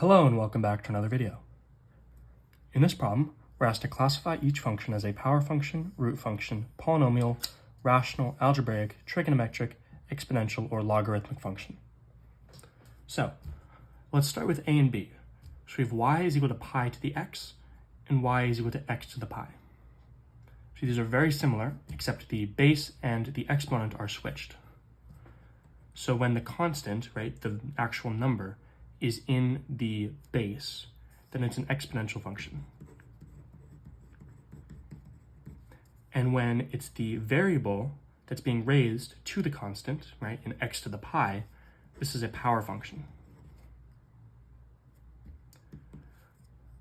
Hello and welcome back to another video. In this problem, we're asked to classify each function as a power function, root function, polynomial, rational, algebraic, trigonometric, exponential, or logarithmic function. So let's start with a and b. So we have y is equal to pi to the x and y is equal to x to the pi. So these are very similar, except the base and the exponent are switched. So when the constant, right, the actual number, is in the base, then it's an exponential function. And when it's the variable that's being raised to the constant, right, in x to the pi, this is a power function.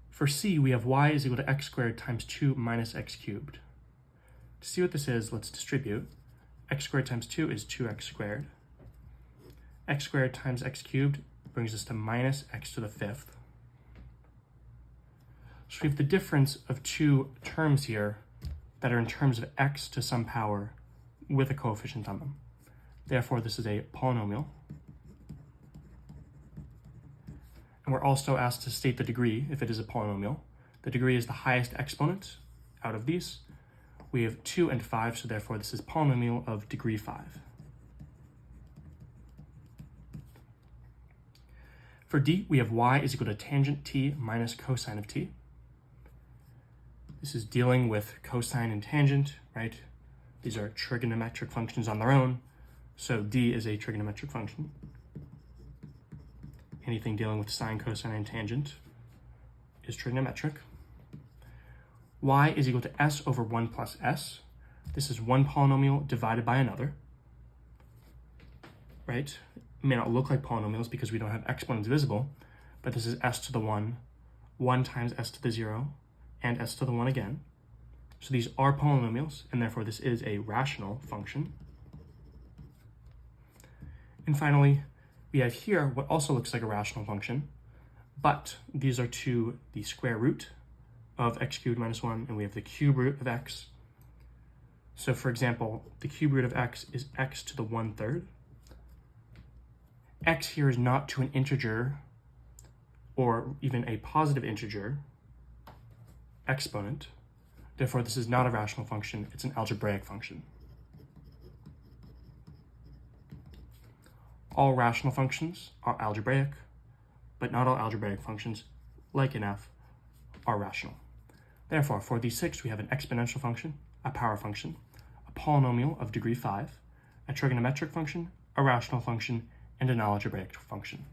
For c, we have y is equal to x squared times 2 minus x cubed. To see what this is, let's distribute. X squared times 2 is 2x squared. X squared times x cubed brings us to minus x to the fifth. So we have the difference of two terms here that are in terms of x to some power with a coefficient on them. Therefore, this is a polynomial. And we're also asked to state the degree if it is a polynomial. The degree is the highest exponent out of these. We have 2 and 5, so therefore this is polynomial of degree 5. For d, we have y is equal to tangent t minus cosine of t. This is dealing with cosine and tangent, right? These are trigonometric functions on their own, so d is a trigonometric function. Anything dealing with sine, cosine, and tangent is trigonometric. Y is equal to s over 1 plus s. This is one polynomial divided by another, right? It may not look like polynomials because we don't have exponents visible, but this is s to the 1, 1 times s to the 0, and s to the 1 again. So these are polynomials, and therefore this is a rational function. And finally, we have here what also looks like a rational function, but these are to the square root of x cubed minus 1, and we have the cube root of x. So for example, the cube root of x is x to the 1/3. X here is not to an integer or even a positive integer exponent. Therefore, this is not a rational function, it's an algebraic function. All rational functions are algebraic, but not all algebraic functions, like in f, are rational. Therefore, for these 6, we have an exponential function, a power function, a polynomial of degree 5, a trigonometric function, a rational function, and an algebraic function.